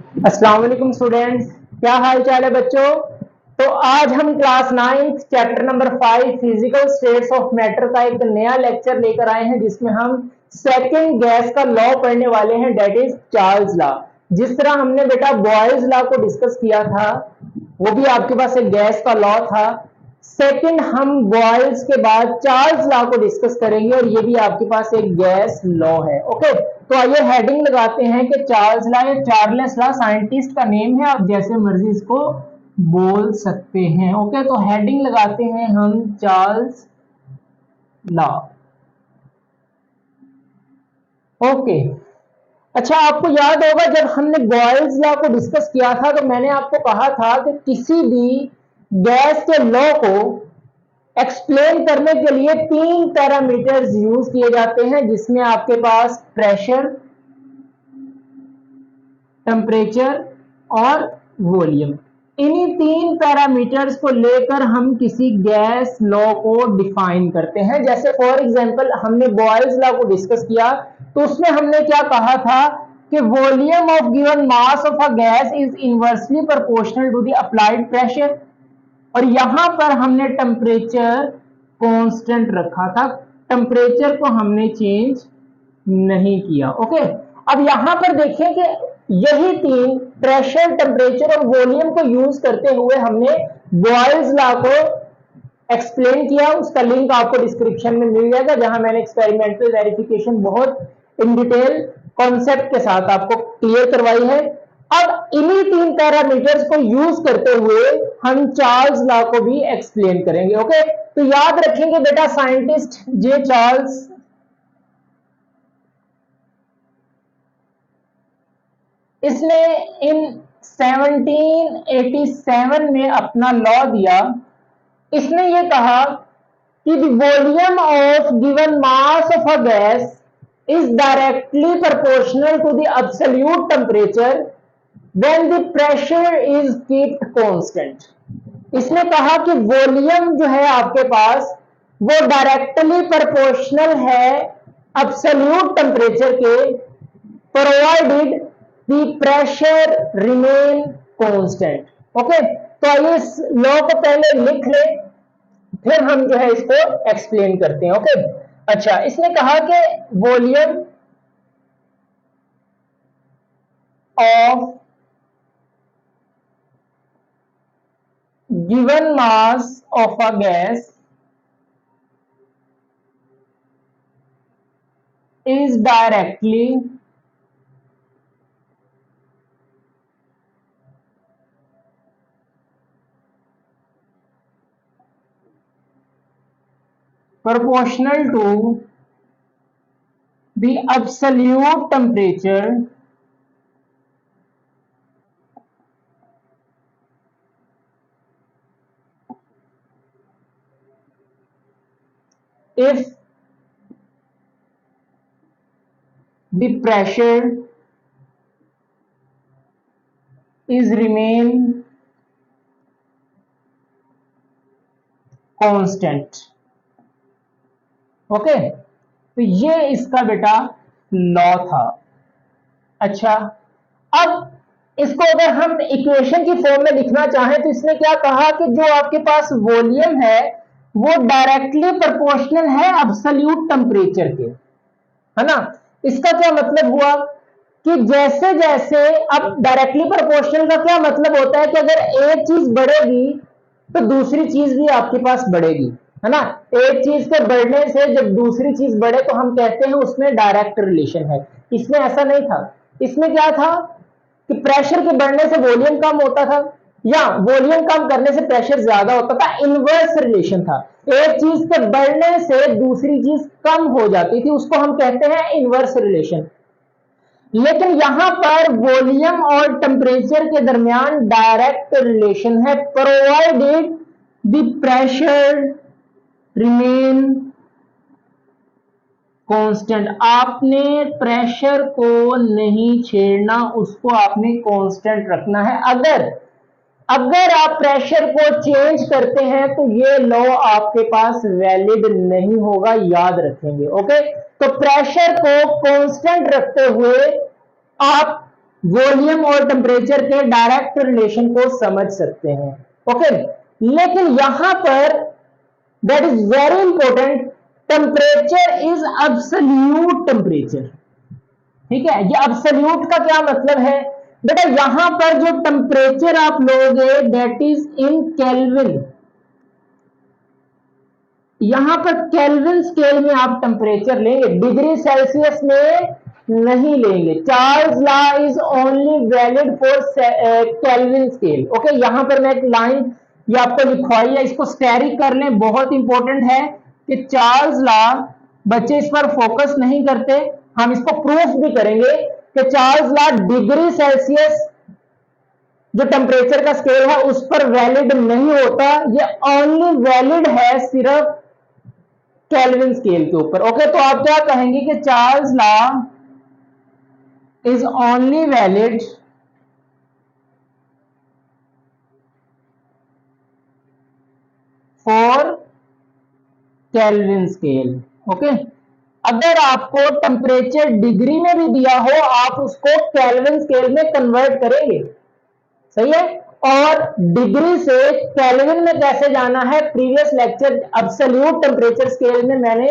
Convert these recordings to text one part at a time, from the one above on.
अस्सलाम वालेकुम स्टूडेंट्स, क्या हाल चाल है बच्चों। तो आज हम class 9 chapter number 5 physical states of matter का एक नया लेक्चर लेकर आए हैं, जिसमें हम सेकंड गैस का लॉ पढ़ने वाले हैं, डेट इज चार्ल्स लॉ। जिस तरह हमने बेटा बॉयल्स लॉ को डिस्कस किया था, वो भी आपके पास एक गैस का लॉ था। सेकंड हम बॉयल्स के बाद चार्ल्स लॉ को डिस्कस करेंगे, और ये भी आपके पास एक गैस लॉ है। ओके, तो आइए हेडिंग लगाते हैं कि चार्ल्स लॉ या चार्ल्स लॉ साइंटिस्ट का नेम है, आप जैसे मर्जी इसको बोल सकते हैं। ओके, तो हेडिंग लगाते हैं हम चार्ल्स लॉ। ओके, अच्छा आपको याद होगा जब हमने बॉयल्स लॉ को डिस्कस किया था, तो मैंने आपको कहा था कि किसी भी गैस के लॉ को एक्सप्लेन करने के लिए 3 पैरामीटर्स यूज किए जाते हैं, जिसमें आपके पास प्रेशर, टेम्परेचर और वॉल्यूम। इन्हीं 3 पैरामीटर्स को लेकर हम किसी गैस लॉ को डिफाइन करते हैं। जैसे फॉर एग्जांपल हमने बॉयल्स लॉ को डिस्कस किया, तो उसमें हमने क्या कहा था कि volume of given mass of a gas is inversely proportional to the applied pressure, और यहां पर हमने टेम्परेचर कांस्टेंट रखा था, टेम्परेचर को हमने चेंज नहीं किया। ओके, अब यहां पर देखिए कि यही 3 प्रेशर, टेम्परेचर और वॉल्यूम को यूज करते हुए हमने बॉयल्स लॉ को एक्सप्लेन किया। उसका लिंक आपको डिस्क्रिप्शन में मिल जाएगा, जहां मैंने एक्सपेरिमेंटल वेरिफिकेशन बहुत इन डिटेल कॉन्सेप्ट के साथ आपको क्लियर करवाई है। अब इन्हीं 3 पैरामीटर्स को यूज करते हुए हम चार्ल्स लॉ को भी एक्सप्लेन करेंगे। ओके, तो याद रखेंगे बेटा, साइंटिस्ट जे चार्ल्स, इसने इन 1787 में अपना लॉ दिया। इसने ये कहा कि the volume of given mass of a gas is directly proportional to the absolute temperature when the pressure is keeped constant. इसने कहा कि वॉल्यूम जो है आपके पास, वो डायरेक्टली प्रोपोर्शनल है एब्सोल्यूट टेम्परेचर के, provided the pressure remain constant. Okay, तो आइए इस लॉ को पहले लिख लें, फिर हम जो है इसको एक्सप्लेन करते हैं। ओके, अच्छा, इसने कहा कि volume of given mass of a gas is directly proportional to the absolute temperature if the pressure is remain constant। Okay, तो ये इसका बेटा लॉ था। अच्छा, अब इसको अगर हम इक्वेशन की फॉर्म में लिखना चाहें, तो इसने क्या कहा कि जो आपके पास वॉल्यूम है वो डायरेक्टली प्रोपोर्शनल है एब्सोल्यूट टेम्परेचर के, है ना। इसका क्या मतलब हुआ कि जैसे जैसे, अब डायरेक्टली प्रोपोर्शनल का क्या मतलब होता है कि अगर एक चीज बढ़ेगी तो दूसरी चीज भी आपके पास बढ़ेगी, है ना। एक चीज के बढ़ने से जब दूसरी चीज बढ़े तो हम कहते हैं उसमें डायरेक्ट रिलेशन है। इसमें ऐसा नहीं था। इसमें क्या था कि प्रेशर के बढ़ने से वॉल्यूम कम होता था, या वॉल्यूम कम करने से प्रेशर ज्यादा होता था। इनवर्स रिलेशन था, एक चीज के बढ़ने से दूसरी चीज कम हो जाती थी, उसको हम कहते हैं इनवर्स रिलेशन। लेकिन यहां पर वॉल्यूम और टेम्परेचर के दरमियान डायरेक्ट रिलेशन है, provided the pressure remain constant. आपने प्रेशर को नहीं छेड़ना, उसको आपने कांस्टेंट रखना है। अगर अगर आप प्रेशर को चेंज करते हैं तो ये लॉ आपके पास वैलिड नहीं होगा, याद रखेंगे। ओके, तो प्रेशर को कांस्टेंट रखते हुए आप वॉल्यूम और टेम्परेचर के डायरेक्ट रिलेशन को समझ सकते हैं। ओके, लेकिन यहां पर that is very important, temperature is absolute temperature. ठीक है, ये एब्सोल्यूट का क्या मतलब है बेटा, यहां पर जो टेम्परेचर आप लोगे दैट इज इन केल्विन, यहां पर केल्विन स्केल में आप टेम्परेचर लेंगे, डिग्री सेल्सियस में नहीं लेंगे। Charles law is only valid for Kelvin scale. Okay, यहां पर मैं एक लाइन ये आपको लिखवाई है, इसको स्टैरी कर लें, बहुत इंपॉर्टेंट है कि चार्ल्स लॉ, बच्चे इस पर फोकस नहीं करते, हम इसको प्रूफ भी करेंगे कि चार्ल्स लॉ डिग्री सेल्सियस जो टेम्परेचर का स्केल है उस पर वैलिड नहीं होता, ये ओनली वैलिड है सिर्फ केल्विन स्केल के ऊपर। ओके, तो आप क्या कहेंगे कि Charles law is only valid for Kelvin scale. Okay, अगर आपको टेम्परेचर डिग्री में भी दिया हो आप उसको केल्विन स्केल में कन्वर्ट करेंगे, सही है। और डिग्री से केल्विन में कैसे जाना है, previous lecture absolute temperature scale में मैंने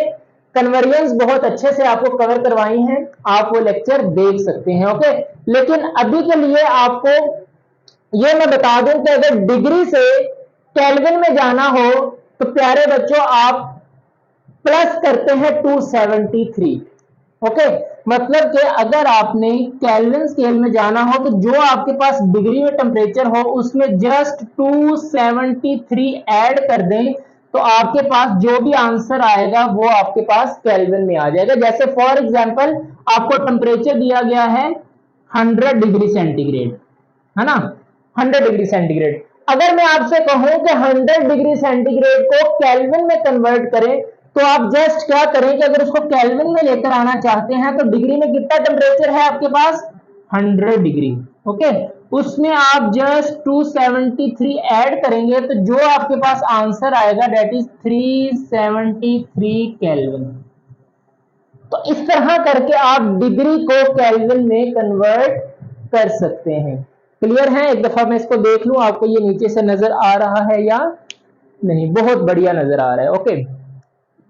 कन्वर्जन्स बहुत अच्छे से आपको कवर करवाई हैं, आप वो लेक्चर देख सकते हैं। ओके, लेकिन अभी के लिए आपको ये मैं बता दूं कि अगर डिग्री से केल्विन में जाना हो तो प्यारे बच्चों आप प्लस करते हैं 273। ओके, मतलब कि अगर आपने केल्विन स्केल में जाना हो तो जो आपके पास डिग्री में टेम्परेचर हो उसमें जस्ट 273 ऐड कर दें तो आपके पास जो भी आंसर आएगा वो आपके पास केल्विन में आ जाएगा। जैसे फॉर एग्जांपल आपको टेम्परेचर दिया गया है 100 डिग्री सेंटीग्रेड, है ना, 100 डिग्री सेंटीग्रेड। अगर मैं आपसे कहूं कि 100 डिग्री सेंटीग्रेड को केल्विन में कन्वर्ट करें तो आप जस्ट क्या करें कि अगर उसको केल्विन में लेकर आना चाहते हैं तो डिग्री में कितना टेम्परेचर है आपके पास, 100 डिग्री। ओके, उसमें आप जस्ट 273 ऐड करेंगे तो जो आपके पास आंसर आएगा दैट इज 373 केल्विन। तो इस तरह करके आप डिग्री को केल्विन में कन्वर्ट कर सकते हैं। क्लियर है? एक दफा मैं इसको देख लूं आपको ये नीचे से नजर आ रहा है या नहीं, बहुत बढ़िया नजर आ रहा है। ओके,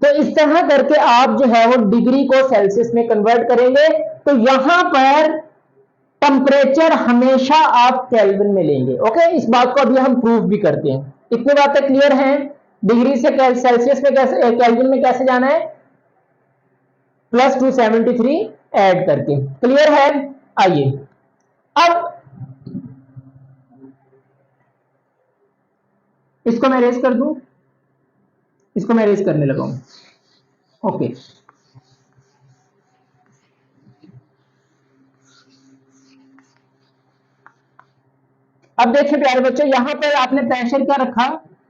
तो इस तरह करके आप जो है वो डिग्री को सेल्सियस में कन्वर्ट करेंगे तो यहां पर टेम्परेचर हमेशा आप केल्विन में लेंगे। ओके, इस बात को अभी हम प्रूफ भी करते हैं। इतनी बातें क्लियर हैं? डिग्री से सेल्सियस में कैसे, केल्विन में कैसे जाना है, प्लस 273 ऐड करके। क्लियर है? आइए अब इसको मैं रेज कर दूं, इसको मैं रेज करने लगा हूं। ओके, अब देखिए प्यारे बच्चों, यहां पर आपने प्रेशर क्या रखा,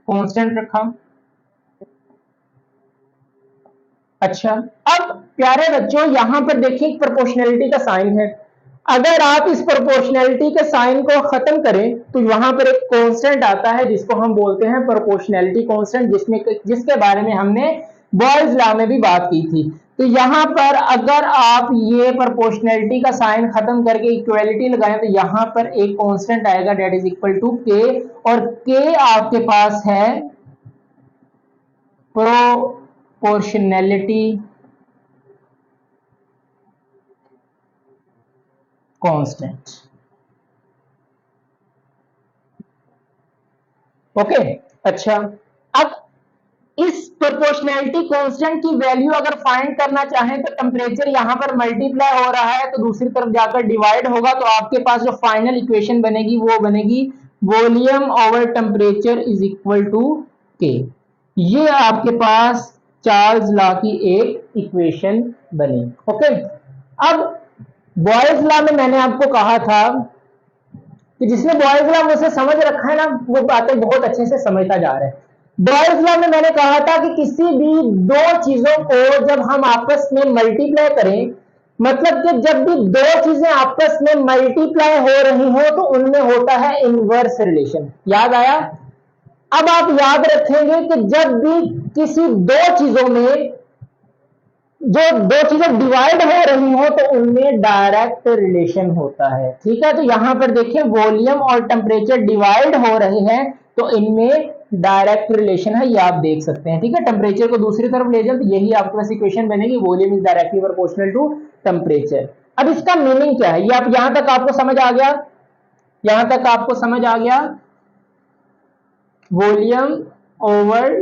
कांस्टेंट रखा। अच्छा, अब प्यारे बच्चों यहां पर देखिए प्रोपोर्शनैलिटी का साइन है, अगर आप इस प्रोपोर्शनैलिटी के साइन को खत्म करें तो यहां पर एक कांस्टेंट आता है जिसको हम बोलते हैं प्रोपोर्शनैलिटी कांस्टेंट, जिसके बारे में हमने बॉयज लॉ में भी बात की थी। तो यहां पर अगर आप ये प्रोपोर्शनैलिटी का साइन खत्म करके इक्वलिटी लगाएं तो यहां पर एक कांस्टेंट आएगा दैट इज इक्वल टू के, और के आपके पास है प्रोपोर्शनैलिटी कांस्टेंट। ओके, अच्छा, अब इस प्रोपोर्शनैलिटी कांस्टेंट की वैल्यू अगर फाइंड करना चाहें तो टेम्परेचर यहां पर मल्टीप्लाई हो रहा है तो दूसरी तरफ जाकर डिवाइड होगा, तो आपके पास जो फाइनल इक्वेशन बनेगी वो बनेगी volume over temperature is equal to K. ये आपके पास चार्ल्स लॉ की एक इक्वेशन बनी। ओके, अब बॉयज लॉ में मैंने आपको कहा था कि जिसने बॉयज लॉ मुझसे समझ रखा है ना वो बातें बहुत अच्छे से समझता जा रहा है। बॉयज लॉ में मैंने कहा था कि किसी भी दो चीजों को जब हम आपस में मल्टीप्लाई करें, मतलब कि जब भी दो चीजें आपस में मल्टीप्लाई हो रही हो तो उनमें होता है इनवर्स रिलेशन। याद आया? अब आप याद रखेंगे कि जब भी किसी दो चीजों में जो दो चीजें डिवाइड हो रही हो तो उनमें डायरेक्ट रिलेशन होता है। ठीक है, तो यहां पर देखिए वॉल्यूम और टेम्परेचर डिवाइड हो रहे हैं तो इनमें डायरेक्ट रिलेशन है, ये आप देख सकते हैं। ठीक है, टेम्परेचर को दूसरी तरफ ले जाओ तो यही आपके पास इक्वेशन बनेगी, volume is directly proportional to temperature. अब इसका मीनिंग क्या है, ये आप यहां तक आपको समझ आ गया, यहां तक आपको समझ आ गया, volume over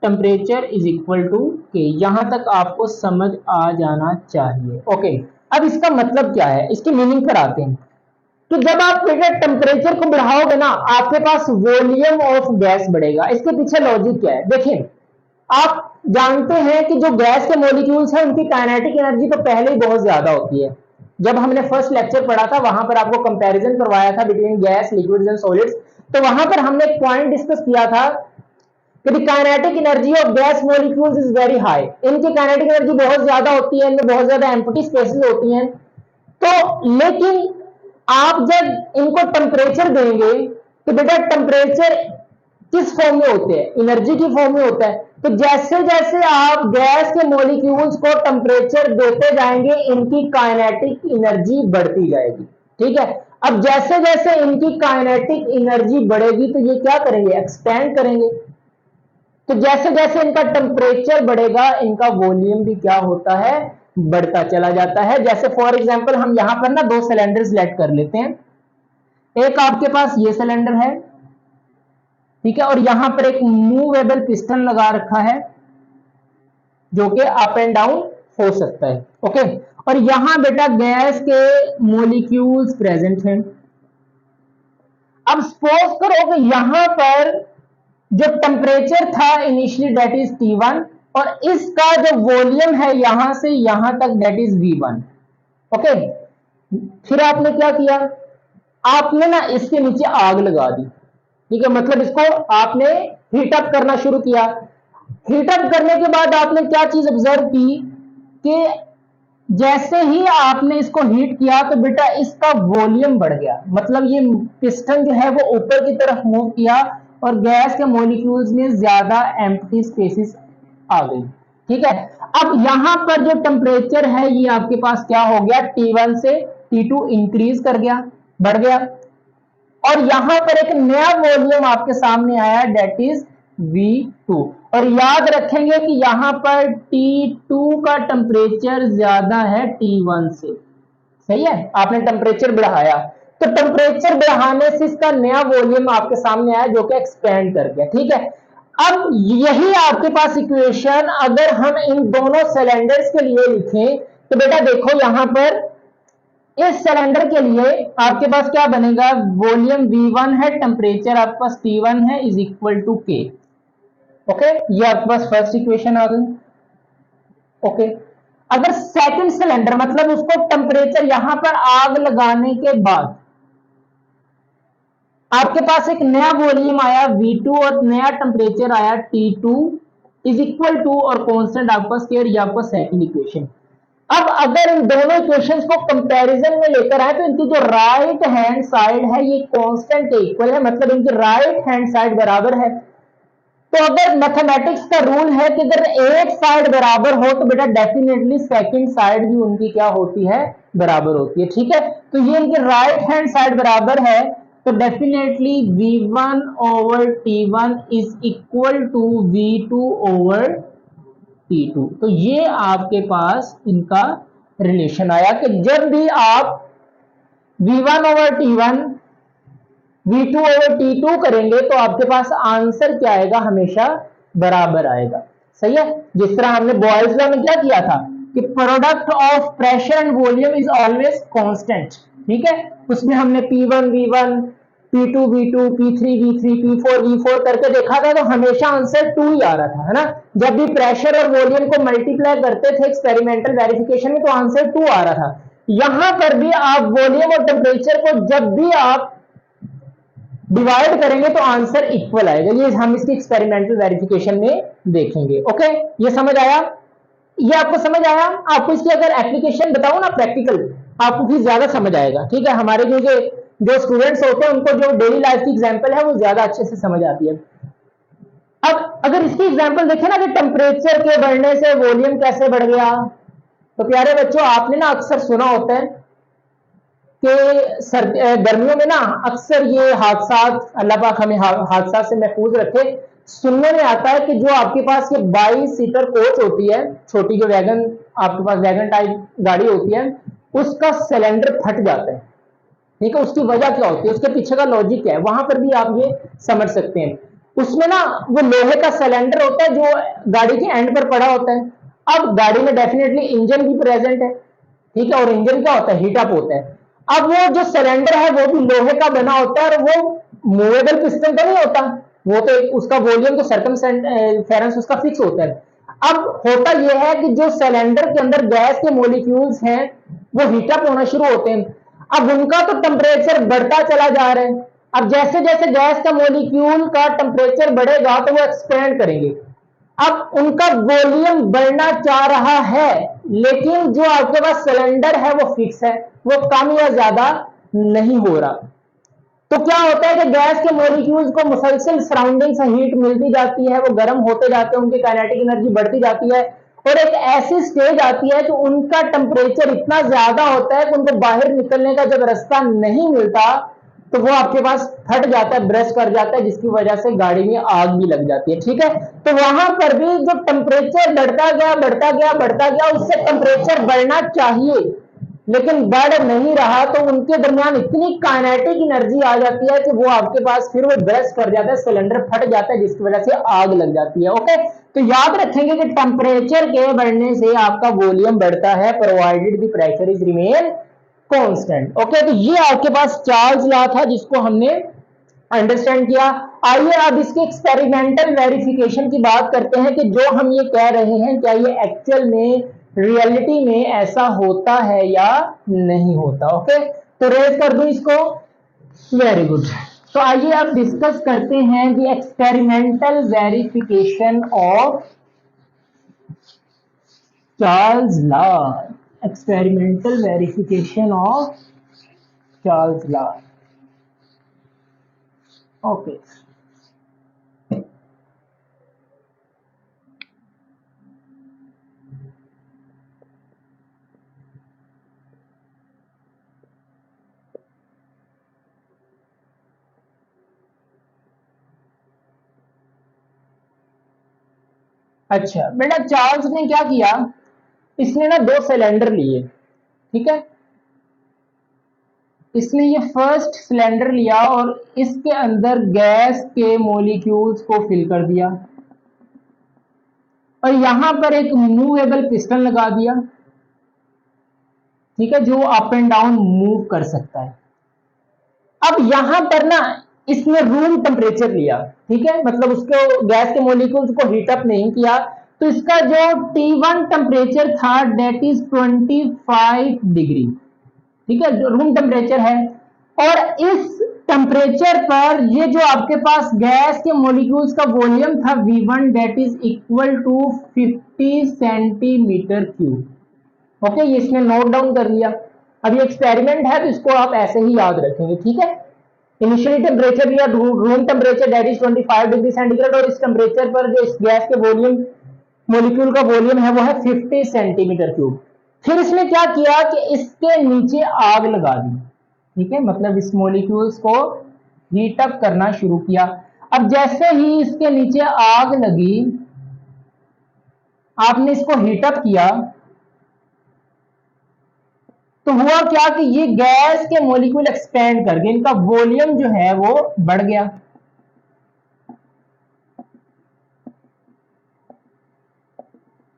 temperature is equal to K, यहां तक आपको समझ आ जाना चाहिए। ओके, अब इसका मतलब क्या है, इसकी मीनिंग पर आते हैं। तो जब आप टेम्परेचर को बढ़ाओगे ना, आपके पास वॉल्यूम ऑफ गैस बढ़ेगा। इसके पीछे लॉजिक क्या है, देखिए आप जानते हैं कि जो गैस के मॉलिक्यूल्स हैं उनकी काइनेटिक एनर्जी तो पहले ही बहुत ज्यादा होती है। जब हमने फर्स्ट लेक्चर पढ़ा था वहां पर आपको कंपैरिजन करवाया था between gas, liquids and solids, तो वहां पर हमने एक पॉइंट डिस्कस किया था कि the kinetic energy of gas molecules is very high. इनकी काइनेटिक एनर्जी बहुत ज्यादा होती है, इनमें बहुत ज्यादा एम्प्टी स्पेसेस होती हैं। तो लेकिन आप जब इनको टेम्परेचर देंगे तो बेटा टेम्परेचर किस फॉर्म में होते हैं, एनर्जी की फॉर्म में होता है। तो जैसे जैसे आप गैस के मॉलिक्यूल्स को टेम्परेचर देते जाएंगे इनकी काइनेटिक एनर्जी बढ़ती जाएगी। ठीक है, अब जैसे जैसे इनकी काइनेटिक एनर्जी बढ़ेगी तो ये क्या करेंगे, एक्सपेंड करेंगे। तो जैसे जैसे इनका टेम्परेचर बढ़ेगा इनका वॉल्यूम भी क्या होता है, बढ़ता चला जाता है। जैसे फॉर एग्जांपल हम यहां पर ना दो सिलेंडर सिलेक्ट कर लेते हैं, एक आपके पास ये सिलेंडर है, ठीक है, और यहां पर एक मूवेबल पिस्टन लगा रखा है जो कि अप एंड डाउन हो सकता है। ओके, और यहां बेटा गैस के मॉलिक्यूल्स प्रेजेंट हैं। अब सपोज करो कि यहां पर जो टेम्परेचर था इनिशियली दैट इज T1 और इसका जो वॉल्यूम है यहां से यहां तक दैट इज V1। ओके, फिर आपने क्या किया, आपने ना इसके नीचे आग लगा दी। ठीक है, मतलब इसको आपने हीट अप करना शुरू किया। हीट अप करने के बाद आपने क्या चीज ऑब्जर्व की कि जैसे ही आपने इसको हीट किया तो बेटा इसका वॉल्यूम बढ़ गया, मतलब ये पिस्टन जो है वो ऊपर की तरफ मूव किया और गैस के मॉलिक्यूल्स में ज्यादा एम्प्टी स्पेसेस आ गई। ठीक है, अब यहां पर जो टेम्परेचर है ये आपके पास क्या हो गया, T1 से T2 इंक्रीज कर गया, बढ़ गया, और यहां पर एक नया वॉल्यूम आपके सामने आया दैट इज V2। और याद रखेंगे कि यहां पर T2 का टेम्परेचर ज्यादा है T1 से। सही है, आपने टेम्परेचर बढ़ाया तो टेम्परेचर बढ़ाने से इसका नया वॉल्यूम आपके सामने आया जो कि एक्सपेंड कर गया। ठीक है, अब यही आपके पास इक्वेशन अगर हम इन दोनों सिलेंडर्स के लिए लिखें तो बेटा देखो यहां पर इस सिलेंडर के लिए आपके पास क्या बनेगा, वॉल्यूम V1 है, टेम्परेचर आपके पास T1 है, is equal to K। Okay, ये आपके पास फर्स्ट इक्वेशन आ गई। ओके, अगर सेकंड सिलेंडर मतलब उसको टेम्परेचर यहां पर आग लगाने के बाद आपके पास एक नया वॉल्यूम आया V2 और नया टेम्परेचर आया T2 इज इक्वल टू और कांस्टेंट आपका स्केयर, ये आपका सेकंड इक्वेशन। अब अगर इन दोनों इक्वेशंस को कंपैरिजन में लेकर आए तो इनकी जो राइट हैंड साइड है ये कांस्टेंट के इक्वल है, मतलब इनकी राइट हैंड साइड बराबर है। तो अगर मैथमेटिक्स का रूल है कि अगर एक साइड बराबर हो तो बेटा डेफिनेटली सेकंड साइड भी उनकी क्या होती है, बराबर होती है। ठीक है, तो ये इनकी राइट हैंड साइड बराबर है तो definitely V1 over T1 is equal to V2 over T2। तो ये आपके पास इनका रिलेशन आया कि जब भी आप V1 over T1 V2 over T2 करेंगे तो आपके पास आंसर क्या आएगा, हमेशा बराबर आएगा। सही है, जिस तरह हमने बॉयल्स लॉ में क्या किया था कि product of pressure and volume is always constant. ठीक है, उसमें हमने P1 V1 P2 V2 P3 V3 P4 V4 करके देखा था तो हमेशा आंसर 2 ही आ रहा था, है ना। जब भी प्रेशर और वॉल्यूम को मल्टीप्लाई करते थे एक्सपेरिमेंटल वेरिफिकेशन में तो आंसर 2 आ रहा था। यहां पर भी आप वॉल्यूम और टेम्परेचर को जब भी आप डिवाइड करेंगे तो आंसर इक्वल आएगा, ये हम इसकी एक्सपेरिमेंटल वेरिफिकेशन में देखेंगे। ओके, ये समझ आया, ये आपको समझ आया। आपको इसकी अगर एप्लीकेशन बताऊं ना प्रैक्टिकल, आपको भी ज्यादा समझ आएगा। ठीक है, हमारे क्योंकि जो स्टूडेंट्स होते हैं उनको जो डेली लाइफ की एग्जांपल है वो ज्यादा अच्छे से समझ आती है। अब अगर इसकी एग्जांपल देखें ना कि टेम्परेचर के बढ़ने से वॉल्यूम कैसे बढ़ गया, तो प्यारे बच्चों, आपने ना अक्सर सुना होता है कि गर्मियों में ना अक्सर ये हादसा, अल्लाह पाक हमें हादसा से महफूज रखे, सुनने में आता है कि जो आपके पास ये 22 सीटर कोच होती है, छोटी जो वैगन, आपके पास वैगन टाइप गाड़ी होती है, उसका सिलेंडर फट जाता है। ठीक है, उसकी वजह क्या होती है, उसके पीछे का लॉजिक क्या है, वहां पर भी आप ये समझ सकते हैं। उसमें ना वो लोहे का सिलेंडर होता है जो गाड़ी के एंड पर पड़ा होता है। अब गाड़ी में डेफिनेटली इंजन भी प्रेजेंट है, ठीक है, और इंजन क्या होता है, हीट अप होता है। अब वो जो सिलेंडर है वो भी लोहे का बना होता है, और वो मूवेबल पिस्टन तो नहीं होता, वो तो उसका वॉल्यूम तो सरकमफेरेंस उसका फिक्स होता है। अब होता यह है कि जो सिलेंडर के अंदर गैस के मॉलिक्यूल्स हैं वो हीटअप होना शुरू होते हैं। अब उनका तो टेम्परेचर बढ़ता चला जा रहा है। अब जैसे जैसे गैस का मॉलिक्यूल का टेम्परेचर बढ़ेगा तो वो एक्सपेंड करेंगे। अब उनका वॉल्यूम बढ़ना चाह रहा है, लेकिन जो आपके पास सिलेंडर है वो फिक्स है, वो कम या ज्यादा नहीं हो रहा। तो क्या होता है कि गैस के मॉलिक्यूल्स को मुसलसल सराउंडिंग से हीट मिलती जाती है, वो गर्म होते जाते हैं, उनकी काइनेटिक एनर्जी बढ़ती जाती है, और एक ऐसी स्टेज आती है कि उनका टेम्परेचर इतना ज्यादा होता है कि उनको बाहर निकलने का जब रास्ता नहीं मिलता तो वो आपके पास फट जाता है, ब्रश कर जाता है, जिसकी वजह से गाड़ी में आग भी लग जाती है। ठीक है, तो वहां पर भी जो टेम्परेचर बढ़ता गया बढ़ता गया बढ़ता गया, उससे टेम्परेचर बढ़ना चाहिए लेकिन बढ़ नहीं रहा, तो उनके दरमियान इतनी काइनेटिक एनर्जी आ जाती है कि वो आपके पास फिर वो ब्रश कर जाता है, सिलेंडर फट जाता है, जिसकी वजह से आग लग जाती है। ओके, तो याद रखेंगे कि टेम्परेचर के बढ़ने से आपका वॉल्यूम बढ़ता है, provided the pressure is remain constant. Okay, तो ये आपके पास चार्ल्स लॉ था जिसको हमने अंडरस्टैंड किया। आइए अब इसके एक्सपेरिमेंटल वेरिफिकेशन की बात करते हैं कि जो हम ये कह रहे हैं क्या ये एक्चुअल में, रियलिटी में ऐसा होता है या नहीं होता। ओके, तो रेज कर दूं इसको, वेरी गुड। तो आइए अब डिस्कस करते हैं the experimental verification of Charles law. Experimental verification of Charles law. Okay, अच्छा बेटा, चार्ल्स ने क्या किया, इसने ना दो सिलेंडर लिए। ठीक है, इसने ये फर्स्ट सिलेंडर लिया और इसके अंदर गैस के मॉलिक्यूल्स को फिल कर दिया, और यहां पर एक मूवेबल पिस्टन लगा दिया, ठीक है, जो अप एंड डाउन मूव कर सकता है। अब यहां पर ना इसने रूम टेम्परेचर लिया, ठीक है, मतलब उसको गैस के मॉलिक्यूल्स को हीट अप नहीं किया, तो इसका जो T1 टेम्परेचर था डेट इज 25 डिग्री, ठीक है, जो रूम टेम्परेचर है। और इस टेम्परेचर पर ये जो आपके पास गैस के मॉलिक्यूल्स का वॉल्यूम था V1 that is equal to 50 centimetre cube. Okay, ये इसने नोट डाउन कर लिया। अब ये एक्सपेरिमेंट है तो इसको आप ऐसे ही याद रखेंगे। ठीक है, इनिशियली टेम्परेचर लिया room temperature that is 25 degree centigrade, और इस टेम्परेचर पर जो इस गैस के वॉल्यूम मॉलिक्यूल का वॉल्यूम है वो है 50 सेंटीमीटर क्यूब। फिर इसने क्या किया कि इसके नीचे आग लगा दी, ठीक है, मतलब इस मॉलिक्यूल्स को हीट अप करना शुरू किया। अब जैसे ही इसके नीचे आग लगी, आपने इसको हीट अप किया, तो हुआ क्या कि ये गैस के मॉलिक्यूल एक्सपेंड कर गए, इनका वॉल्यूम जो है वो बढ़ गया।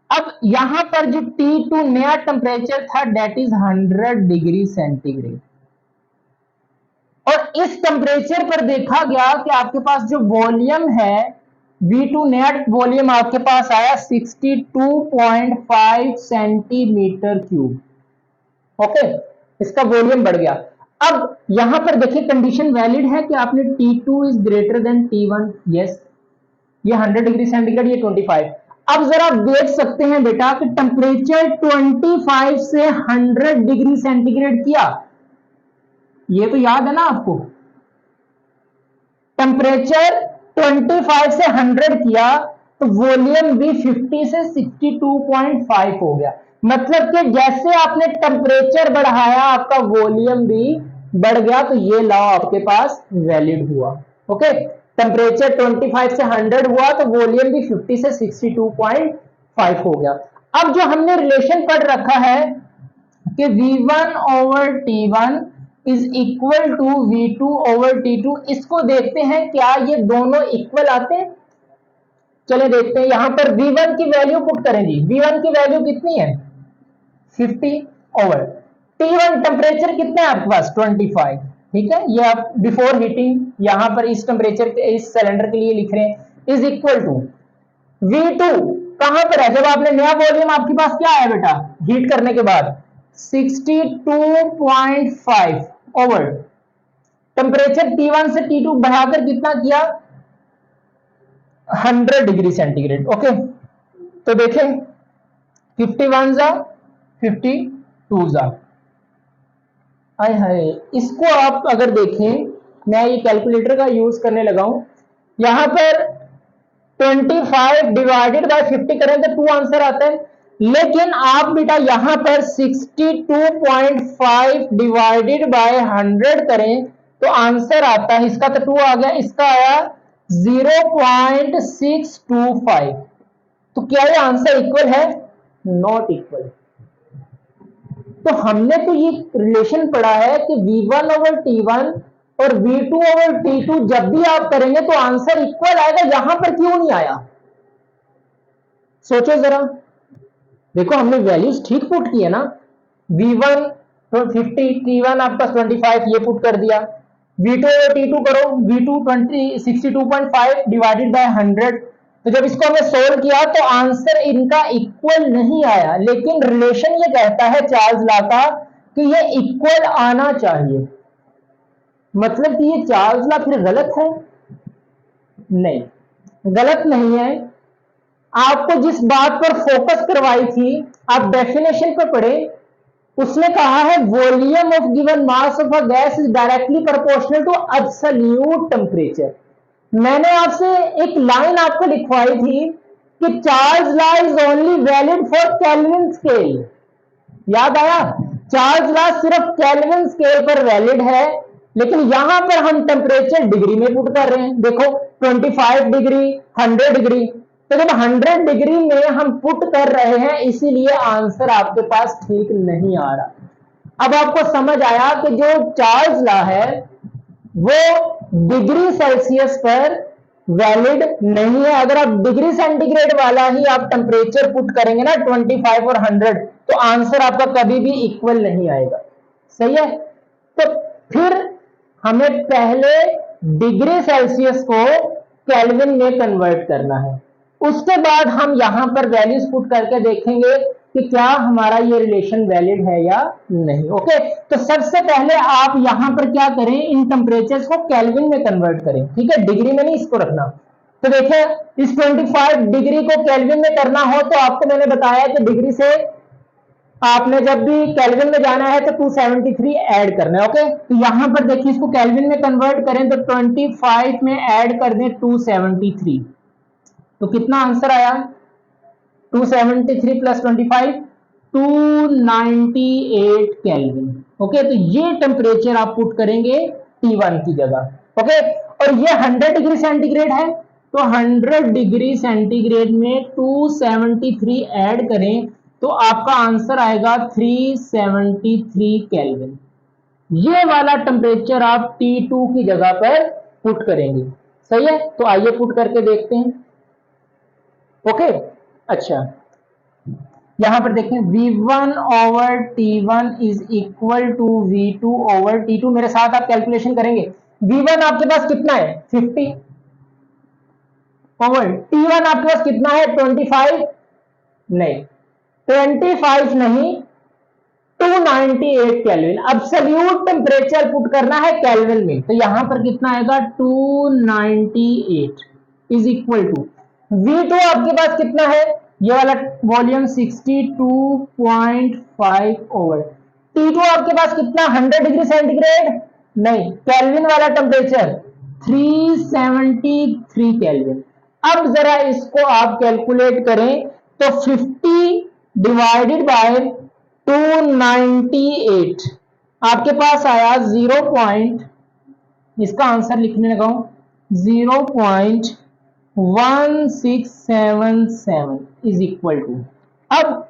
अब यहां पर जो T2 नया टेम्परेचर था डेट इज 100 डिग्री सेंटीग्रेड, और इस टेम्परेचर पर देखा गया कि आपके पास जो वॉल्यूम है V2 नया वॉल्यूम आपके पास आया 62.5 सेंटीमीटर क्यूब। ओके, इसका वॉल्यूम बढ़ गया। अब यहां पर देखिए कंडीशन वैलिड है कि आपने T2 is greater than T1, yes, ये 100 डिग्री सेंटीग्रेड, ये 25। अब जरा देख सकते हैं बेटा कि टेम्परेचर 25 से 100 डिग्री सेंटीग्रेड किया, ये तो याद है ना आपको, टेम्परेचर 25 से 100 किया तो वॉल्यूम भी 50 से 62.5 हो गया। मतलब कि जैसे आपने टेम्परेचर बढ़ाया आपका वॉल्यूम भी बढ़ गया, तो ये लॉ आपके पास वैलिड हुआ। ओके, टेम्परेचर 25 से 100 हुआ तो वॉल्यूम भी 50 से 62.5 हो गया। अब जो हमने रिलेशन पढ़ रखा है कि V1 over T1 is equal to V2 over T2, इसको देखते हैं क्या ये दोनों इक्वल आते हैं। चले देखते हैं, यहां पर V1 की वैल्यू पुट करें जी। V1 की वैल्यू कितनी है 50 ओवर T1 टेम्परेचर कितना है आपके पास 25। ठीक है, ये आप बिफोर हीटिंग यहां पर इस टेम्परेचर के इस सिलेंडर के लिए लिख रहे हैं इज इक्वल टू V2 कहां पर है, जब आपने नया वॉल्यूम आपके पास क्या है बेटा हीट करने के बाद 62.5 ओवर टेम्परेचर T1 से T2 बढ़ाकर कितना किया 100 डिग्री सेंटीग्रेड। ओके, तो देखें 51 जा 52 जा, हाय हाय, इसको आप अगर देखें, मैं ये कैलकुलेटर का यूज करने लगा हूं, यहां पर 25 डिवाइडेड बाय 50 करें तो 2 आंसर आता है, लेकिन आप बेटा यहां पर 62.5 डिवाइडेड बाय 100 करें तो आंसर आता है, इसका तो 2 आ गया, इसका आया 0.625। तो क्या ये आंसर इक्वल है, नॉट इक्वल। तो हमने तो ये रिलेशन पढ़ा है कि V1 ओवर T1 और V2 ओवर T2 जब भी आप करेंगे तो आंसर इक्वल आएगा, यहां पर क्यों नहीं आया, सोचो जरा। देखो हमने वैल्यूज ठीक पुट की है ना, V1 तो 50, T1 आपका 25 ये पुट कर दिया, V2 और T2 करो, V2 62.5 डिवाइडेड बाय 100, तो जब इसको हमने सोल्व किया तो आंसर इनका इक्वल नहीं आया, लेकिन रिलेशन ये कहता है चार्ल्स लॉ का कि ये इक्वल आना चाहिए। मतलब कि ये चार्ल्स लॉ फिर गलत है, नहीं गलत नहीं है। आपको जिस बात पर फोकस करवाई थी आप डेफिनेशन पर पढ़े, उसने कहा है volume of given mass of a gas is directly proportional to absolute temperature. मैंने आपसे एक लाइन आपको लिखवाई थी कि Charles law is only valid for Kelvin scale, याद आया, चार्ल्स लॉ सिर्फ केल्विन स्केल पर वैलिड है, लेकिन यहां पर हम टेम्परेचर डिग्री में पुट कर रहे हैं। देखो 25 डिग्री 100 डिग्री, तो जब 100 डिग्री में हम पुट कर रहे हैं इसीलिए आंसर आपके पास ठीक नहीं आ रहा। अब आपको समझ आया कि जो चार्ल्स लॉ है वो डिग्री सेल्सियस पर वैलिड नहीं है। अगर आप डिग्री सेंटीग्रेड वाला ही आप टेम्परेचर पुट करेंगे ना 25 और 100, तो आंसर आपका कभी भी इक्वल नहीं आएगा। सही है, तो फिर हमें पहले डिग्री सेल्सियस को केल्विन में कन्वर्ट करना है, उसके बाद हम यहां पर वैल्यूज पुट करके देखेंगे कि क्या हमारा ये रिलेशन वैलिड है या नहीं। ओके, तो सबसे पहले आप यहां पर क्या करें, इन टेम्परेचर्स को केल्विन में कन्वर्ट करें। ठीक है, डिग्री में नहीं इसको रखना। तो देखिए इस 25 डिग्री को केल्विन में करना हो तो आपको मैंने बताया कि डिग्री से आपने जब भी केल्विन में जाना है तो 273 ऐड करना है। ओके, तो यहां पर देखिए इसको केल्विन में कन्वर्ट करें तो 25 में ऐड कर दें 273, तो कितना आंसर आया 273 प्लस 25 298 केल्विन। ओके, तो ये टेम्परेचर आप पुट करेंगे T1 की जगह। ओके, और ये 100 डिग्री सेंटीग्रेड है, तो 100 डिग्री सेंटीग्रेड में 273 ऐड करें तो आपका आंसर आएगा 373 केल्विन। ये वाला टेम्परेचर आप T2 की जगह पर पुट करेंगे। सही है, तो आइए पुट करके देखते हैं। ओके, अच्छा यहां पर देखें V1 over T1 is equal to V2 over T2। मेरे साथ आप कैलकुलेशन करेंगे। V1 आपके पास कितना है 50 ओवर T1 आपके पास कितना है 25, नहीं 25 नहीं 298 केल्विन। एब्सोल्यूट टेम्परेचर पुट करना है केल्विन में, तो यहां पर कितना आएगा 298 इज इक्वल टू V2 आपके पास कितना है, ये वाला वॉल्यूम 62.5 ओवर T2 आपके पास कितना 100 डिग्री सेंटीग्रेड, नहीं केल्विन वाला टेम्परेचर 373 केल्विन। अब जरा इसको आप कैलकुलेट करें तो 50 डिवाइडेड बाय 298, आपके पास आया 0 पॉइंट, इसका आंसर लिखने लगा हूं 0.1677 इज इक्वल टू, अब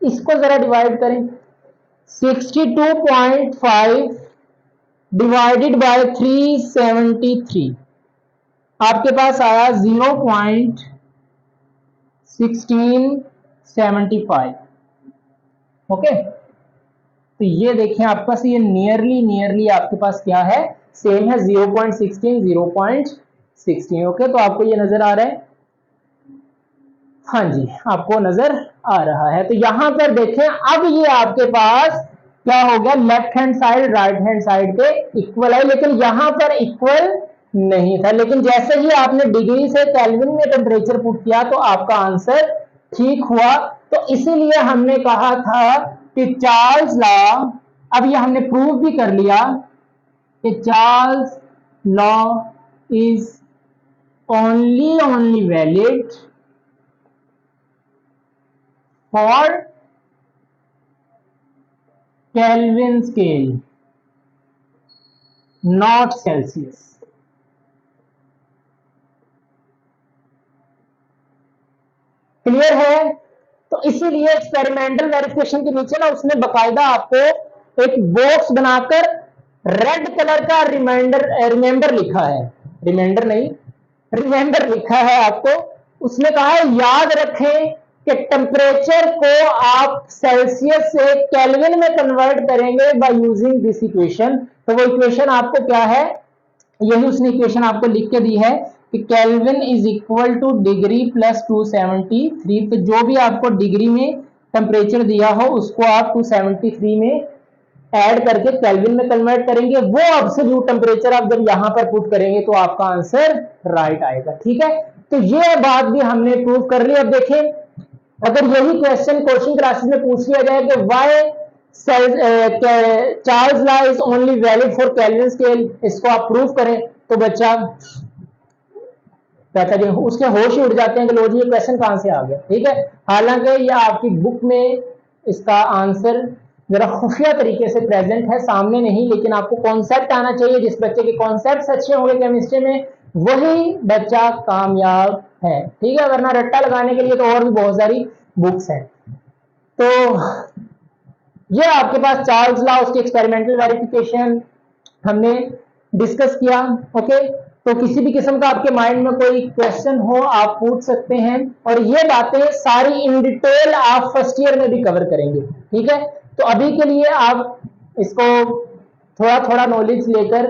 इसको जरा डिवाइड करें, 62.5 डिवाइडेड बाय 373, आपके पास आया 0.1675। ओके, तो ये देखें आपके पास ये नियरली आपके पास क्या है, सेम है 0.16 0.16। ओके, तो आपको ये नजर आ रहा है, हाँ जी आपको नजर आ रहा है। तो यहां पर देखें अब ये आपके पास क्या हो गया, left hand side right hand side के इक्वल है, लेकिन यहां पर इक्वल नहीं था, लेकिन जैसे ही आपने डिग्री से केल्विन में टेम्परेचर पुट किया तो आपका आंसर ठीक हुआ। तो इसीलिए हमने कहा था कि चार्ल्स लॉ, अब ये हमने प्रूव भी कर लिया कि Charles law is only valid for Kelvin scale, not Celsius। Clear है? तो इसीलिए एक्सपेरिमेंटल वेरिफिकेशन के नीचे ना उसने बकायदा आपको एक बॉक्स बनाकर रेड कलर का रिमाइंडर लिखा है, रिमाइंडर नहीं रिमेंबर लिखा है आपको। उसने कहा है याद रखें कि टेम्परेचर को आप सेल्सियस से केल्विन में कन्वर्ट करेंगे बाय यूजिंग दिस इक्वेशन। तो वो इक्वेशन आपको क्या है, यही उसने इक्वेशन आपको लिख के दी है कि kelvin is equal two degree plus 273। तो जो भी आपको डिग्री में टेम्परेचर दिया हो उसको आप 273 में ऐड करके केल्विन में कन्वर्ट करेंगे, वो एब्सोल्यूट टेम्परेचर आप जब यहां पर पुट करेंगे तो आपका आंसर राइट आएगा। ठीक है, तो ये बात भी हमने प्रूव कर ली। अब देखें, अगर यही क्वेश्चन कोचिंग क्लासेस में पूछ लिया जाए कि why Charles law is only valid for Kelvin scale, इसको आप प्रूव करें, तो बच्चा कहता है उसके होश ही उड़ जाते हैं कि लो जी ये क्वेश्चन कहां से आ गया। ठीक है, हालांकि ये आपकी बुक में इसका आंसर जरा खुफिया तरीके से प्रेजेंट है, सामने नहीं, लेकिन आपको कॉन्सेप्ट आना चाहिए। जिस बच्चे के कॉन्सेप्ट अच्छे होंगे केमिस्ट्री में वही बच्चा कामयाब है। ठीक है, वरना रट्टा लगाने के लिए तो और भी बहुत सारी बुक्स हैं। तो ये आपके पास चार्ल्स लॉ, उसकी एक्सपेरिमेंटल वेरिफिकेशन हमने डिस्कस किया। ओके, तो किसी भी किस्म का आपके माइंड में कोई क्वेश्चन हो आप पूछ सकते हैं, और ये बातें सारी इन डिटेल आप फर्स्ट ईयर में भी कवर करेंगे। ठीक है, तो अभी के लिए आप इसको थोड़ा थोड़ा नॉलेज लेकर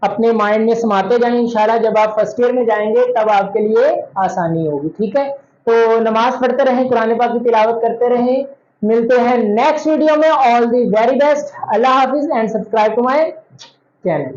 अपने माइंड में समाते जाएं। इंशाल्लाह जब आप फर्स्ट ईयर में जाएंगे तब आपके लिए आसानी होगी। ठीक है, तो नमाज पढ़ते रहें, कुरान पाक की तिलावत करते रहें। मिलते हैं नेक्स्ट वीडियो में। ऑल द वेरी बेस्ट, अल्लाह हाफिज and subscribe to my channel.